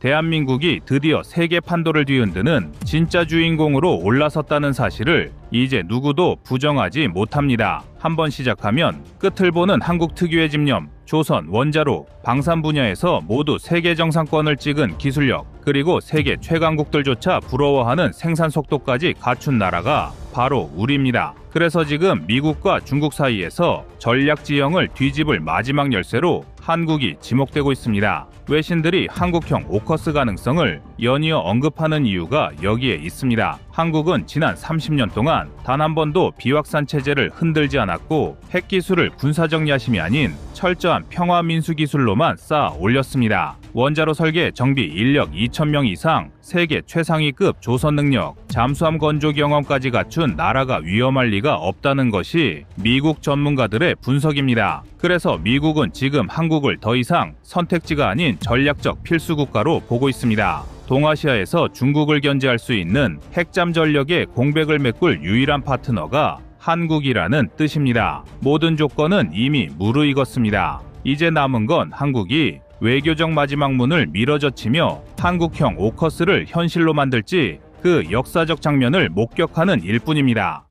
대한민국이 드디어 세계 판도를 뒤흔드는 진짜 주인공으로 올라섰다는 사실을 이제 누구도 부정하지 못합니다. 한번 시작하면 끝을 보는 한국 특유의 집념, 조선, 원자로, 방산 분야에서 모두 세계 정상권을 찍은 기술력, 그리고 세계 최강국들조차 부러워하는 생산 속도까지 갖춘 나라가 바로 우리입니다. 그래서 지금 미국과 중국 사이에서 전략 지형을 뒤집을 마지막 열쇠로 한국이 지목되고 있습니다. 외신들이 한국형 오커스 가능성을 연이어 언급하는 이유가 여기에 있습니다. 한국은 지난 30년 동안 단 한 번도 비확산 체제를 흔들지 않았고 핵기술을 군사적 야심이 아닌 철저한 평화 민수 기술로만 쌓아 올렸습니다. 원자로 설계 정비 인력 2,000명 이상, 세계 최상위급 조선 능력, 잠수함 건조 경험까지 갖춘 나라가 위험할 리가 없다는 것이 미국 전문가들의 분석입니다. 그래서 미국은 지금 한국을 더 이상 선택지가 아닌 전략적 필수 국가로 보고 있습니다. 동아시아에서 중국을 견제할 수 있는 핵잠 전력의 공백을 메꿀 유일한 파트너가 한국이라는 뜻입니다. 모든 조건은 이미 무르익었습니다. 이제 남은 건 한국이 외교적 마지막 문을 밀어젖히며 한국형 오커스를 현실로 만들지 그 역사적 장면을 목격하는 일뿐입니다.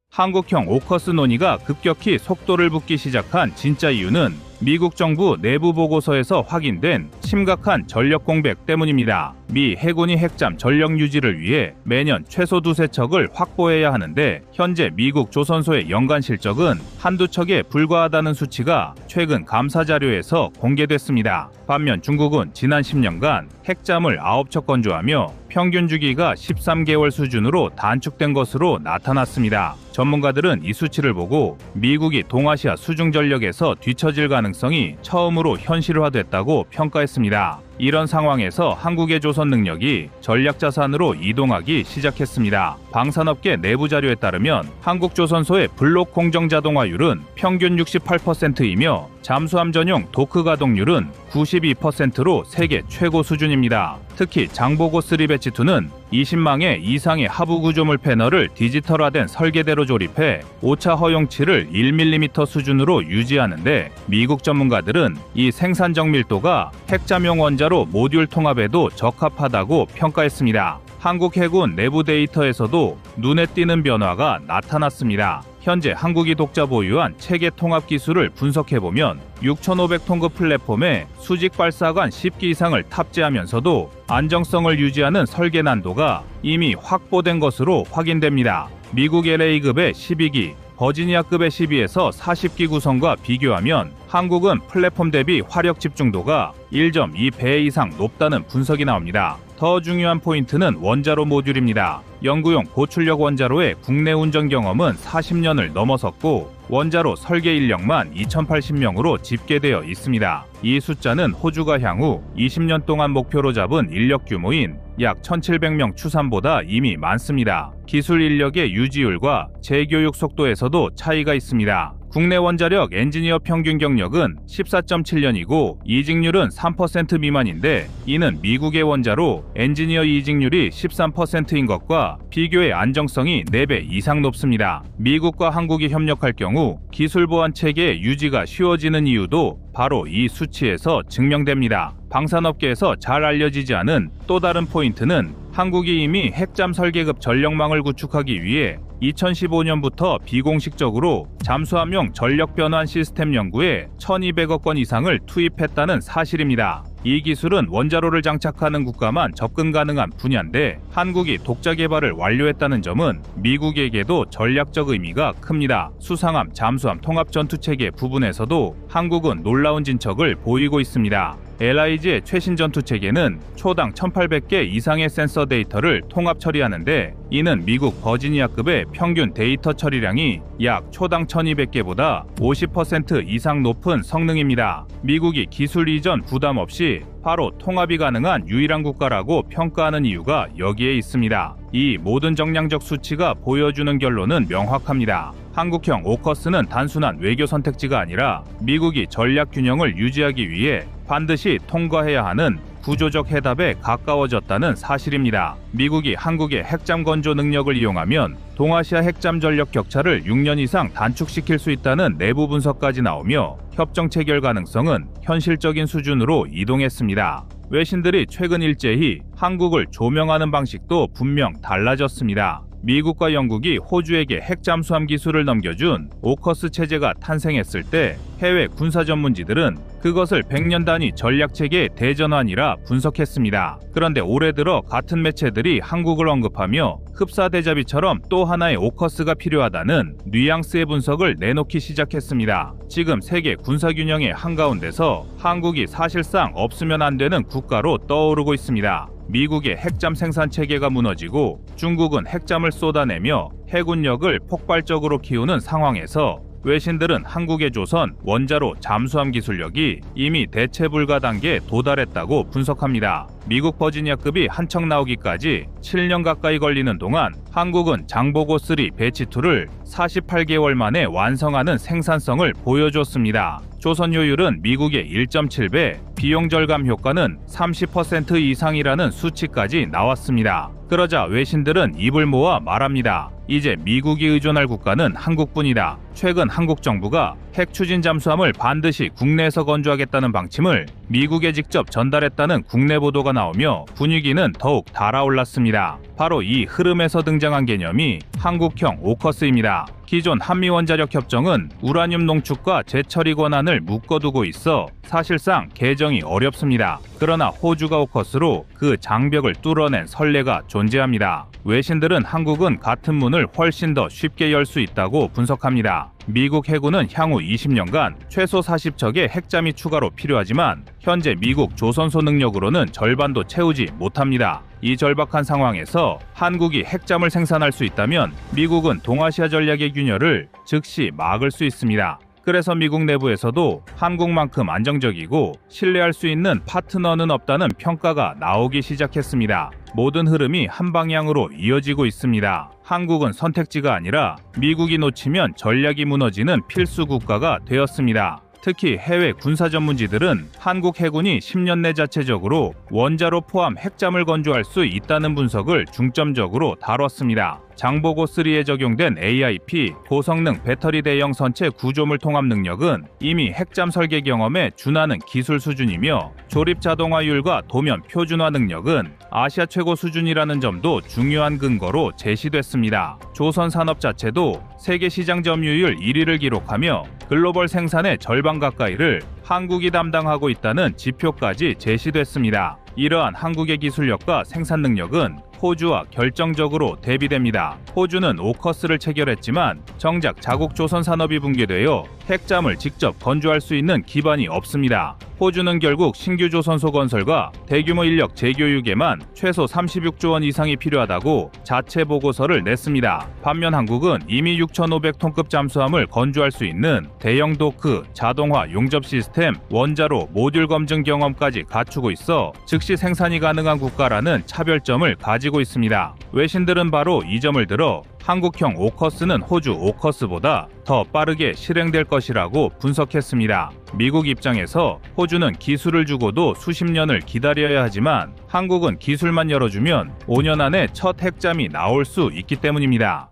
한국형 오커스 논의가 급격히 속도를 붙기 시작한 진짜 이유는 미국 정부 내부 보고서에서 확인된 심각한 전력 공백 때문입니다. 미 해군이 핵잠 전력 유지를 위해 매년 최소 2~3척을 확보해야 하는데 현재 미국 조선소의 연간 실적은 한두 척에 불과하다는 수치가 최근 감사 자료에서 공개됐습니다. 반면 중국은 지난 10년간 핵잠을 9척 건조하며 평균 주기가 13개월 수준으로 단축된 것으로 나타났습니다. 전문가들은 이 수치를 보고 미국이 동아시아 수중 전력에서 뒤처질 가능성이 처음으로 현실화됐다고 평가했습니다. 이런 상황에서 한국의 조선 능력이 전략 자산으로 이동하기 시작했습니다. 방산업계 내부 자료에 따르면 한국조선소의 블록 공정 자동화율은 평균 68%이며 잠수함 전용 도크 가동률은 92%로 세계 최고 수준입니다. 특히 장보고 3배치2는 20망의 이상의 하부 구조물 패널을 디지털화된 설계대로 조립해 오차 허용치를 1mm 수준으로 유지하는데 미국 전문가들은 이 생산적 밀도가 핵잠용 원자로 모듈 통합에도 적합하다고 평가했습니다. 한국 해군 내부 데이터에서도 눈에 띄는 변화가 나타났습니다. 현재 한국이 독자 보유한 체계 통합 기술을 분석해보면 6,500톤급 플랫폼에 수직 발사관 10기 이상을 탑재하면서도 안정성을 유지하는 설계 난도가 이미 확보된 것으로 확인됩니다. 미국 LA급의 12기, 버지니아급의 12에서 40기 구성과 비교하면 한국은 플랫폼 대비 화력 집중도가 1.2배 이상 높다는 분석이 나옵니다. 더 중요한 포인트는 원자로 모듈입니다. 연구용 고출력 원자로의 국내 운전 경험은 40년을 넘어섰고 원자로 설계 인력만 2,080명으로 집계되어 있습니다. 이 숫자는 호주가 향후 20년 동안 목표로 잡은 인력 규모인 약 1,700명 추산보다 이미 많습니다. 기술 인력의 유지율과 재교육 속도에서도 차이가 있습니다. 국내 원자력 엔지니어 평균 경력은 14.7년이고 이직률은 3% 미만인데 이는 미국의 원자로 엔지니어 이직률이 13%인 것과 비교의 안정성이 4배 이상 높습니다. 미국과 한국이 협력할 경우 기술 보안 체계의 유지가 쉬워지는 이유도 바로 이 수치에서 증명됩니다. 방산업계에서 잘 알려지지 않은 또 다른 포인트는 한국이 이미 핵잠 설계급 전력망을 구축하기 위해 2015년부터 비공식적으로 잠수함용 전력 변환 시스템 연구에 1,200억 원 이상을 투입했다는 사실입니다. 이 기술은 원자로를 장착하는 국가만 접근 가능한 분야인데 한국이 독자 개발을 완료했다는 점은 미국에게도 전략적 의미가 큽니다. 수상함, 잠수함, 통합 전투체계 부분에서도 한국은 놀라운 진척을 보이고 있습니다. LIG의 최신 전투체계는 초당 1,800개 이상의 센서 데이터를 통합 처리하는데 이는 미국 버지니아급의 평균 데이터 처리량이 약 초당 1,200개보다 50% 이상 높은 성능입니다. 미국이 기술 이전 부담 없이 바로 통합이 가능한 유일한 국가라고 평가하는 이유가 여기에 있습니다. 이 모든 정량적 수치가 보여주는 결론은 명확합니다. 한국형 오커스는 단순한 외교 선택지가 아니라 미국이 전략 균형을 유지하기 위해 반드시 통과해야 하는 구조적 해답에 가까워졌다는 사실입니다. 미국이 한국의 핵잠 건조 능력을 이용하면 동아시아 핵잠 전력 격차를 6년 이상 단축시킬 수 있다는 내부 분석까지 나오며 협정 체결 가능성은 현실적인 수준으로 이동했습니다. 외신들이 최근 일제히 한국을 조명하는 방식도 분명 달라졌습니다. 미국과 영국이 호주에게 핵 잠수함 기술을 넘겨준 오커스 체제가 탄생했을 때 해외 군사 전문지들은 그것을 100년 단위 전략체계의 대전환이라 분석했습니다. 그런데 올해 들어 같은 매체들이 한국을 언급하며 흡사대자비처럼 또 하나의 오커스가 필요하다는 뉘앙스의 분석을 내놓기 시작했습니다. 지금 세계 군사균형의 한가운데서 한국이 사실상 없으면 안 되는 국가로 떠오르고 있습니다. 미국의 핵잠 생산 체계가 무너지고 중국은 핵잠을 쏟아내며 해군력을 폭발적으로 키우는 상황에서 외신들은 한국의 조선 원자로 잠수함 기술력이 이미 대체 불가 단계에 도달했다고 분석합니다. 미국 버지니아급이 한 척 나오기까지 7년 가까이 걸리는 동안 한국은 장보고3 배치2를 48개월 만에 완성하는 생산성을 보여줬습니다. 조선 효율은 미국의 1.7배, 비용 절감 효과는 30% 이상이라는 수치까지 나왔습니다. 그러자 외신들은 입을 모아 말합니다. 이제 미국이 의존할 국가는 한국뿐이다. 최근 한국 정부가 핵 추진 잠수함을 반드시 국내에서 건조하겠다는 방침을 미국에 직접 전달했다는 국내 보도가 나오며 분위기는 더욱 달아올랐습니다. 바로 이 흐름에서 등장한 개념이 한국형 오커스입니다. 기존 한미원자력 협정은 우라늄 농축과 재처리 권한을 묶어두고 있어 사실상 개정이 어렵습니다. 그러나 호주가 오커스로 그 장벽을 뚫어낸 선례가 존재합니다. 외신들은 한국은 같은 문을 훨씬 더 쉽게 열 수 있다고 분석합니다. 미국 해군은 향후 20년간 최소 40척의 핵잠이 추가로 필요하지만 현재 미국 조선소 능력으로는 절반도 채우지 못합니다. 이 절박한 상황에서 한국이 핵잠을 생산할 수 있다면 미국은 동아시아 전략의 균열을 즉시 막을 수 있습니다. 그래서 미국 내부에서도 한국만큼 안정적이고 신뢰할 수 있는 파트너는 없다는 평가가 나오기 시작했습니다. 모든 흐름이 한 방향으로 이어지고 있습니다. 한국은 선택지가 아니라 미국이 놓치면 전략이 무너지는 필수 국가가 되었습니다. 특히 해외 군사 전문지들은 한국 해군이 10년 내 자체적으로 원자로 포함 핵잠을 건조할 수 있다는 분석을 중점적으로 다뤘습니다. 장보고3에 적용된 AIP 고성능 배터리 대형 선체 구조물 통합 능력은 이미 핵잠 설계 경험에 준하는 기술 수준이며 조립 자동화율과 도면 표준화 능력은 아시아 최고 수준이라는 점도 중요한 근거로 제시됐습니다. 조선 산업 자체도 세계 시장 점유율 1위를 기록하며 글로벌 생산의 절반 가까이를 한국이 담당하고 있다는 지표까지 제시됐습니다. 이러한 한국의 기술력과 생산 능력은 호주와 결정적으로 대비됩니다. 호주는 오커스를 체결했지만 정작 자국 조선 산업이 붕괴되어 핵잠을 직접 건조할 수 있는 기반이 없습니다. 호주는 결국 신규 조선소 건설과 대규모 인력 재교육에만 최소 36조 원 이상이 필요하다고 자체 보고서를 냈습니다. 반면 한국은 이미 6,500톤급 잠수함을 건조할 수 있는 대형 도크, 자동화 용접 시스템, 원자로 모듈 검증 경험까지 갖추고 있어 즉시 생산이 가능한 국가라는 차별점을 가지고 있습니다. 외신들은 바로 이 점을 들어 한국형 오커스는 호주 오커스보다 더 빠르게 실행될 것이라고 분석했습니다. 미국 입장에서 호주는 기술을 주고도 수십 년을 기다려야 하지만 한국은 기술만 열어주면 5년 안에 첫 핵잠이 나올 수 있기 때문입니다.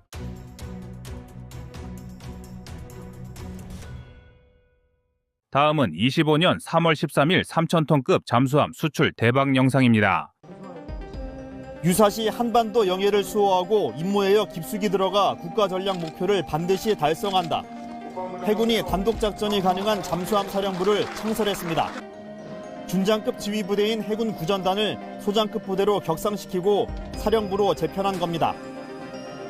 다음은 25년 3월 13일 3,000톤급 잠수함 수출 대박 영상입니다. 유사시 한반도 영해를 수호하고 임무에어 깊숙이 들어가 국가 전략 목표를 반드시 달성한다. 해군이 단독 작전이 가능한 잠수함 사령부를 창설했습니다. 준장급 지휘부대인 해군 구전단을 소장급 부대로 격상시키고 사령부로 재편한 겁니다.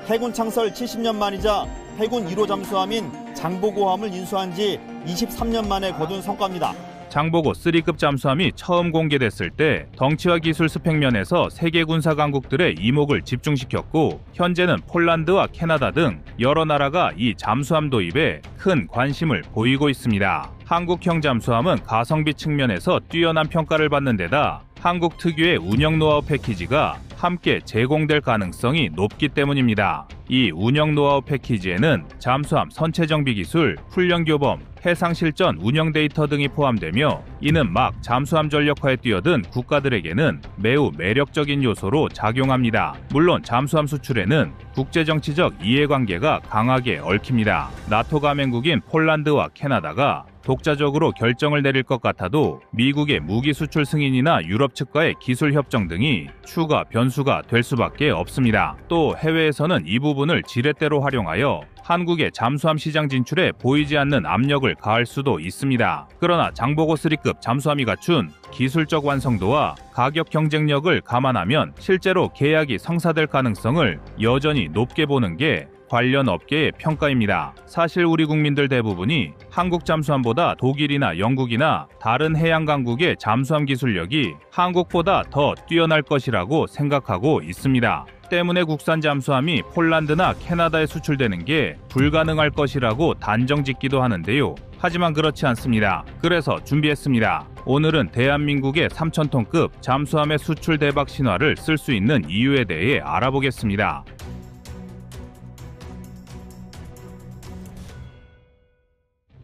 해군 창설 70년 만이자 해군 1호 잠수함인 장보고함을 인수한 지 23년 만에 거둔 성과입니다. 장보고 3급 잠수함이 처음 공개됐을 때 덩치와 기술 스펙 면에서 세계 군사 강국들의 이목을 집중시켰고 현재는 폴란드와 캐나다 등 여러 나라가 이 잠수함 도입에 큰 관심을 보이고 있습니다. 한국형 잠수함은 가성비 측면에서 뛰어난 평가를 받는 데다 한국 특유의 운영 노하우 패키지가 함께 제공될 가능성이 높기 때문입니다. 이 운영 노하우 패키지에는 잠수함 선체 정비 기술, 훈련 교범, 해상실전 운영 데이터 등이 포함되며 이는 막 잠수함 전력화에 뛰어든 국가들에게는 매우 매력적인 요소로 작용합니다. 물론 잠수함 수출에는 국제정치적 이해관계가 강하게 얽힙니다. 나토 가맹국인 폴란드와 캐나다가 독자적으로 결정을 내릴 것 같아도 미국의 무기 수출 승인이나 유럽 측과의 기술 협정 등이 추가 변수가 될 수밖에 없습니다. 또 해외에서는 이 부분을 지렛대로 활용하여 한국의 잠수함 시장 진출에 보이지 않는 압력을 가할 수도 있습니다. 그러나 장보고 3급 잠수함이 갖춘 기술적 완성도와 가격 경쟁력을 감안하면 실제로 계약이 성사될 가능성을 여전히 높게 보는 게 관련 업계의 평가입니다. 사실 우리 국민들 대부분이 한국 잠수함보다 독일이나 영국이나 다른 해양 강국의 잠수함 기술력이 한국보다 더 뛰어날 것이라고 생각하고 있습니다. 때문에 국산 잠수함이 폴란드나 캐나다에 수출되는 게 불가능할 것이라고 단정짓기도 하는데요. 하지만 그렇지 않습니다. 그래서 준비했습니다. 오늘은 대한민국의 3,000톤급 잠수함의 수출 대박 신화를 쓸 수 있는 이유에 대해 알아보겠습니다.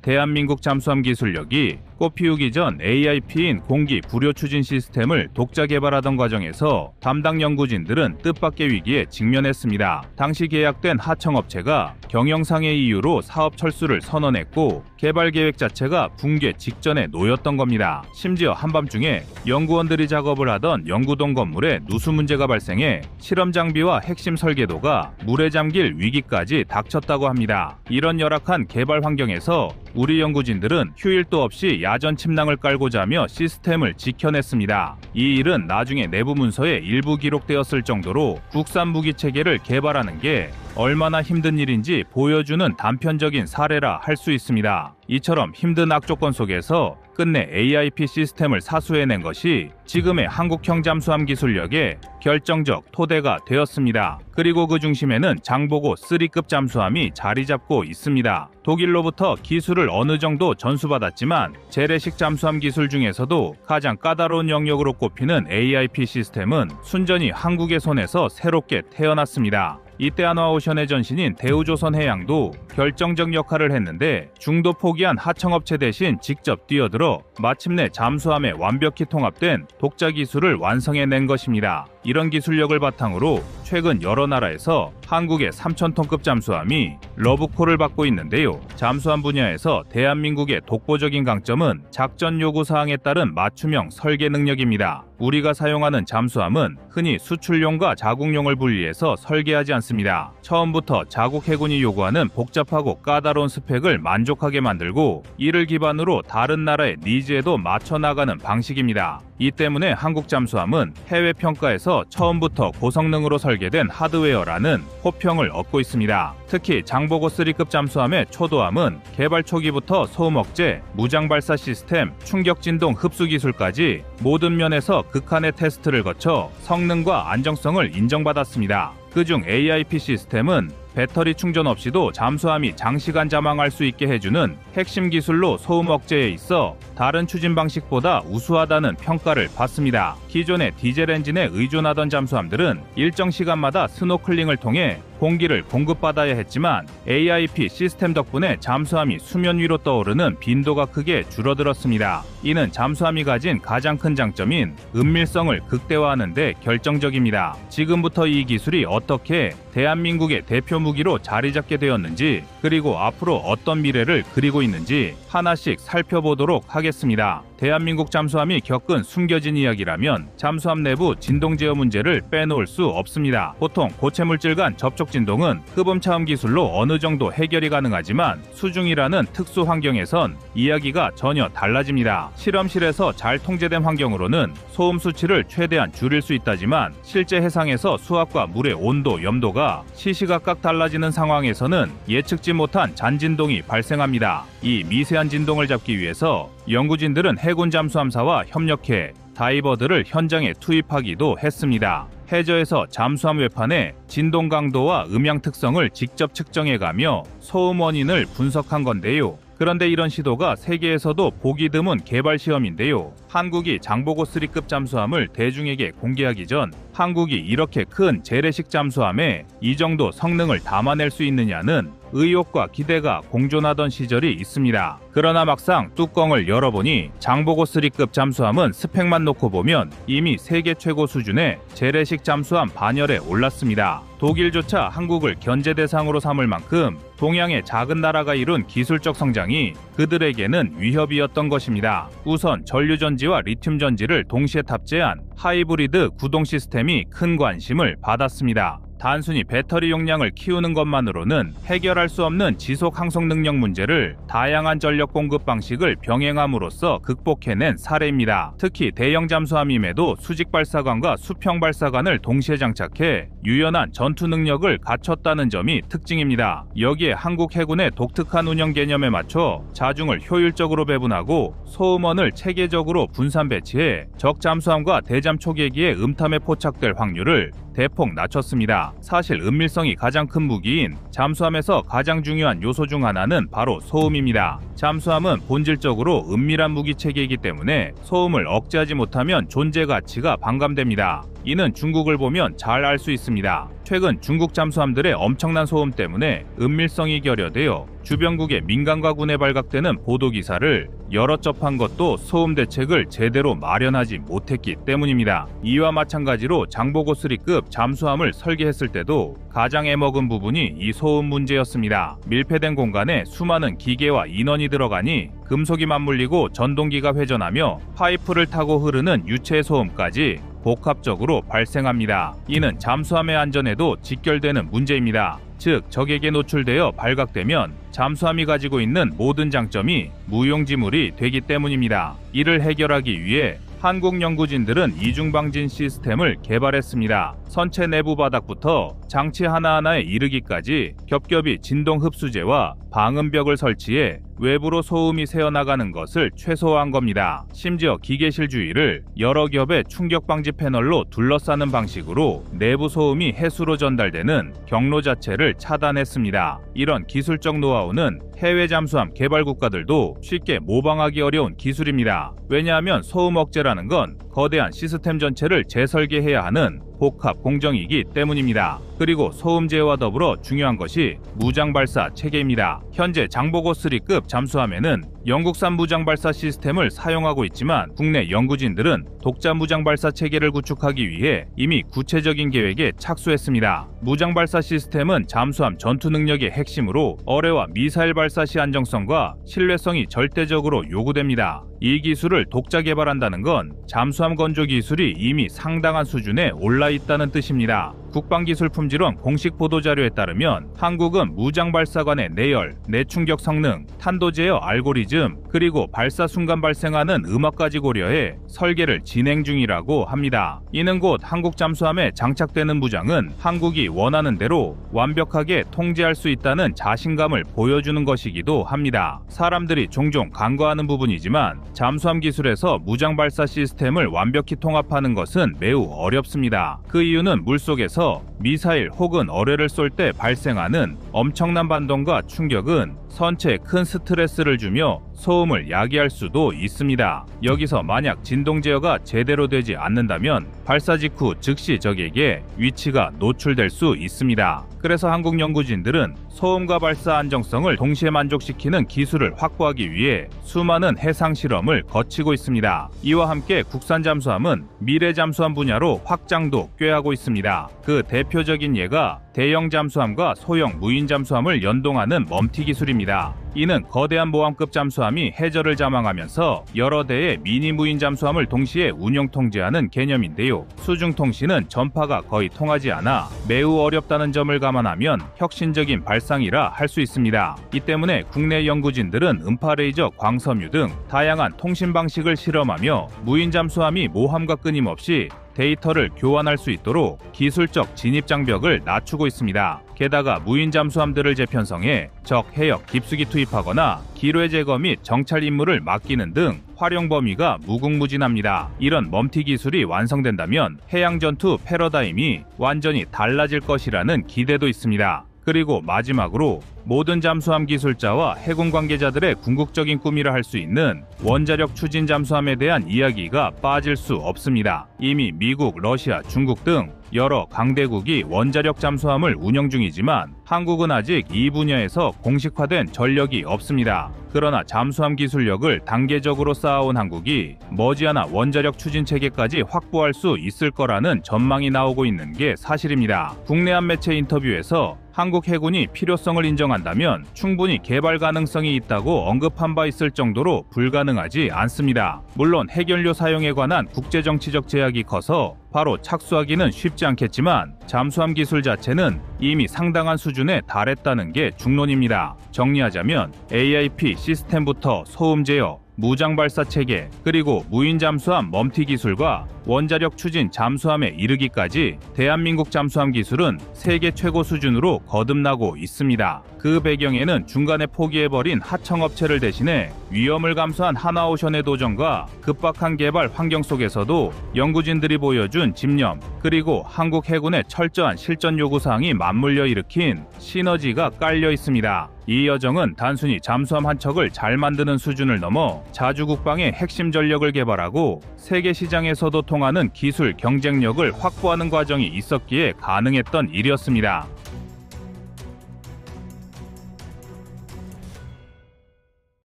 대한민국 잠수함 기술력이 꽃피우기 전 AIP인 공기 불효 추진 시스템을 독자 개발하던 과정에서 담당 연구진들은 뜻밖의 위기에 직면했습니다. 당시 계약된 하청업체가 경영상의 이유로 사업 철수를 선언했고 개발 계획 자체가 붕괴 직전에 놓였던 겁니다. 심지어 한밤중에 연구원들이 작업을 하던 연구동 건물에 누수 문제가 발생해 실험 장비와 핵심 설계도가 물에 잠길 위기까지 닥쳤다고 합니다. 이런 열악한 개발 환경에서 우리 연구진들은 휴일도 없이 야전 침낭을 깔고 자며 시스템을 지켜냈습니다. 이 일은 나중에 내부 문서에 일부 기록되었을 정도로 국산 무기 체계를 개발하는 게 얼마나 힘든 일인지 보여주는 단편적인 사례라 할 수 있습니다. 이처럼 힘든 악조건 속에서 끝내 AIP 시스템을 사수해낸 것이 지금의 한국형 잠수함 기술력의 결정적 토대가 되었습니다. 그리고 그 중심에는 장보고 3급 잠수함이 자리 잡고 있습니다. 독일로부터 기술을 어느 정도 전수받았지만 재래식 잠수함 기술 중에서도 가장 까다로운 영역으로 꼽히는 AIP 시스템은 순전히 한국의 손에서 새롭게 태어났습니다. 이때 한화오션의 전신인 대우조선해양도 결정적 역할을 했는데 중도 포기한 하청업체 대신 직접 뛰어들어 마침내 잠수함에 완벽히 통합된 독자 기술을 완성해낸 것입니다. 이런 기술력을 바탕으로 최근 여러 나라에서 한국의 3,000톤급 잠수함이 러브콜을 받고 있는데요. 잠수함 분야에서 대한민국의 독보적인 강점은 작전 요구 사항에 따른 맞춤형 설계 능력입니다. 우리가 사용하는 잠수함은 흔히 수출용과 자국용을 분리해서 설계하지 않습니다. 처음부터 자국 해군이 요구하는 복잡하고 까다로운 스펙을 만족하게 만들고 이를 기반으로 다른 나라의 니즈에도 맞춰 나가는 방식입니다. 이 때문에 한국 잠수함은 해외 평가에서 처음부터 고성능으로 설계된 하드웨어라는 호평을 얻고 있습니다. 특히 장보고 3급 잠수함의 초도함은 개발 초기부터 소음 억제, 무장 발사 시스템, 충격 진동 흡수 기술까지 모든 면에서 극한의 테스트를 거쳐 성능과 안정성을 인정받았습니다. 그중 AIP 시스템은 배터리 충전 없이도 잠수함이 장시간 잠항할 수 있게 해주는 핵심 기술로 소음 억제에 있어 다른 추진 방식보다 우수하다는 평가를 받습니다. 기존의 디젤 엔진에 의존하던 잠수함들은 일정 시간마다 스노클링을 통해 공기를 공급받아야 했지만 AIP 시스템 덕분에 잠수함이 수면 위로 떠오르는 빈도가 크게 줄어들었습니다. 이는 잠수함이 가진 가장 큰 장점인 은밀성을 극대화하는 데 결정적입니다. 지금부터 이 기술이 어떻게 대한민국의 대표 무기로 자리 잡게 되었는지 그리고 앞으로 어떤 미래를 그리고 있는지 하나씩 살펴보도록 하겠습니다. 대한민국 잠수함이 겪은 숨겨진 이야기라면 잠수함 내부 진동 제어 문제를 빼놓을 수 없습니다. 보통 고체 물질 간 접촉 진동은 흡음 차음 기술로 어느 정도 해결이 가능하지만 수중이라는 특수 환경에선 이야기가 전혀 달라집니다. 실험실에서 잘 통제된 환경으로는 소음 수치를 최대한 줄일 수 있다지만 실제 해상에서 수압과 물의 온도, 염도가 시시각각 달라지는 상황에서는 예측지 못한 잔진동이 발생합니다. 이 미세한 진동을 잡기 위해서 연구진들은 해군 잠수함사와 협력해 다이버들을 현장에 투입하기도 했습니다. 해저에서 잠수함 외판의 진동 강도와 음향 특성을 직접 측정해가며 소음 원인을 분석한 건데요. 그런데 이런 시도가 세계에서도 보기 드문 개발 시험인데요. 한국이 장보고 3급 잠수함을 대중에게 공개하기 전 한국이 이렇게 큰 재래식 잠수함에 이 정도 성능을 담아낼 수 있느냐는 의욕과 기대가 공존하던 시절이 있습니다. 그러나 막상 뚜껑을 열어보니 장보고 3급 잠수함은 스펙만 놓고 보면 이미 세계 최고 수준의 재래식 잠수함 반열에 올랐습니다. 독일조차 한국을 견제 대상으로 삼을 만큼 동양의 작은 나라가 이룬 기술적 성장이 그들에게는 위협이었던 것입니다. 우선 전류전지와 리튬전지를 동시에 탑재한 하이브리드 구동 시스템이 큰 관심을 받았습니다. 단순히 배터리 용량을 키우는 것만으로는 해결할 수 없는 지속 항속 능력 문제를 다양한 전력 공급 방식을 병행함으로써 극복해낸 사례입니다. 특히 대형 잠수함임에도 수직 발사관과 수평 발사관을 동시에 장착해 유연한 전투 능력을 갖췄다는 점이 특징입니다. 여기에 한국 해군의 독특한 운영 개념에 맞춰 자중을 효율적으로 배분하고 소음원을 체계적으로 분산 배치해 적 잠수함과 대잠 초계기의 음탐에 포착될 확률을 대폭 낮췄습니다. 사실 은밀성이 가장 큰 무기인 잠수함에서 가장 중요한 요소 중 하나는 바로 소음입니다. 잠수함은 본질적으로 은밀한 무기 체계이기 때문에 소음을 억제하지 못하면 존재 가치가 반감됩니다. 이는 중국을 보면 잘 알 수 있습니다. 최근 중국 잠수함들의 엄청난 소음 때문에 은밀성이 결여되어 주변국의 민간과 군에 발각되는 보도기사를 여러 접한 것도 소음 대책을 제대로 마련하지 못했기 때문입니다. 이와 마찬가지로 장보고 3급 잠수함을 설계했을 때도 가장 애먹은 부분이 이 소음 문제였습니다. 밀폐된 공간에 수많은 기계와 인원이 들어가니 금속이 맞물리고 전동기가 회전하며 파이프를 타고 흐르는 유체 소음까지 복합적으로 발생합니다. 이는 잠수함의 안전에도 직결되는 문제입니다. 즉, 적에게 노출되어 발각되면 잠수함이 가지고 있는 모든 장점이 무용지물이 되기 때문입니다. 이를 해결하기 위해 한국 연구진들은 이중방진 시스템을 개발했습니다. 선체 내부 바닥부터 장치 하나하나에 이르기까지 겹겹이 진동 흡수제와 방음벽을 설치해 외부로 소음이 새어나가는 것을 최소화한 겁니다. 심지어 기계실 주위를 여러 겹의 충격 방지 패널로 둘러싸는 방식으로 내부 소음이 해수로 전달되는 경로 자체를 차단했습니다. 이런 기술적 노하우는 해외 잠수함 개발 국가들도 쉽게 모방하기 어려운 기술입니다. 왜냐하면 소음 억제라는 건 거대한 시스템 전체를 재설계해야 하는 복합 공정이기 때문입니다. 그리고 소음제와 더불어 중요한 것이 무장발사 체계입니다. 현재 장보고 3급 잠수함에는 영국산 무장발사 시스템을 사용하고 있지만 국내 연구진들은 독자 무장발사 체계를 구축하기 위해 이미 구체적인 계획에 착수했습니다. 무장발사 시스템은 잠수함 전투 능력의 핵심으로 어뢰와 미사일 발사 시 안정성과 신뢰성이 절대적으로 요구됩니다. 이 기술을 독자 개발한다는 건 잠수함 건조 기술이 이미 상당한 수준에 올라 있다는 뜻입니다. 국방기술품질원 공식 보도자료에 따르면 한국은 무장발사관의 내열, 내충격 성능, 탄도제어 알고리즘, 그리고 발사 순간 발생하는 음압까지 고려해 설계를 진행 중이라고 합니다. 이는 곧 한국 잠수함에 장착되는 무장은 한국이 원하는 대로 완벽하게 통제할 수 있다는 자신감을 보여주는 것이기도 합니다. 사람들이 종종 간과하는 부분이지만 잠수함 기술에서 무장발사 시스템을 완벽히 통합하는 것은 매우 어렵습니다. 그 이유는 물속에서 미사일 혹은 어뢰를 쏠 때 발생하는 엄청난 반동과 충격은 선체에 큰 스트레스를 주며 소음을 야기할 수도 있습니다. 여기서 만약 진동 제어가 제대로 되지 않는다면 발사 직후 즉시 적에게 위치가 노출될 수 있습니다. 그래서 한국 연구진들은 소음과 발사 안정성을 동시에 만족시키는 기술을 확보하기 위해 수많은 해상 실험을 거치고 있습니다. 이와 함께 국산 잠수함은 미래 잠수함 분야로 확장도 꾀하고 있습니다. 그 대표적인 예가 대형 잠수함과 소형 무인 잠수함을 연동하는 멈티 기술입니다. 이는 거대한 모함급 잠수함이 해저를 잠항하면서 여러 대의 미니 무인 잠수함을 동시에 운영 통제하는 개념인데요. 수중통신은 전파가 거의 통하지 않아 매우 어렵다는 점을 감안하면 혁신적인 발상이라 할 수 있습니다. 이 때문에 국내 연구진들은 음파레이저, 광섬유 등 다양한 통신 방식을 실험하며 무인 잠수함이 모함과 끊임없이 데이터를 교환할 수 있도록 기술적 진입 장벽을 낮추고 있습니다. 게다가 무인 잠수함들을 재편성해 적 해역 깊숙이 투입하거나 기뢰 제거 및 정찰 임무를 맡기는 등 활용 범위가 무궁무진합니다. 이런 멈티 기술이 완성된다면 해양 전투 패러다임이 완전히 달라질 것이라는 기대도 있습니다. 그리고 마지막으로 모든 잠수함 기술자와 해군 관계자들의 궁극적인 꿈이라 할 수 있는 원자력 추진 잠수함에 대한 이야기가 빠질 수 없습니다. 이미 미국, 러시아, 중국 등 여러 강대국이 원자력 잠수함을 운영 중이지만 한국은 아직 이 분야에서 공식화된 전력이 없습니다. 그러나 잠수함 기술력을 단계적으로 쌓아온 한국이 머지않아 원자력 추진 체계까지 확보할 수 있을 거라는 전망이 나오고 있는 게 사실입니다. 국내 한 매체 인터뷰에서 한국 해군이 필요성을 인정한다면 충분히 개발 가능성이 있다고 언급한 바 있을 정도로 불가능하지 않습니다. 물론 핵연료 사용에 관한 국제정치적 제약이 커서 바로 착수하기는 쉽지 않겠지만 잠수함 기술 자체는 이미 상당한 수준에 달했다는 게 중론입니다. 정리하자면 AIP 시스템부터 소음 제어, 무장 발사 체계, 그리고 무인 잠수함 멈티 기술과 원자력 추진 잠수함에 이르기까지 대한민국 잠수함 기술은 세계 최고 수준으로 거듭나고 있습니다. 그 배경에는 중간에 포기해버린 하청업체를 대신해 위험을 감수한 하나오션의 도전과 급박한 개발 환경 속에서도 연구진들이 보여준 집념, 그리고 한국 해군의 철저한 실전 요구사항이 맞물려 일으킨 시너지가 깔려 있습니다. 이 여정은 단순히 잠수함 한 척을 잘 만드는 수준을 넘어 자주국방의 핵심 전력을 개발하고 세계 시장에서도 통하는 기술 경쟁력을 확보하는 과정이 있었기에 가능했던 일이었습니다.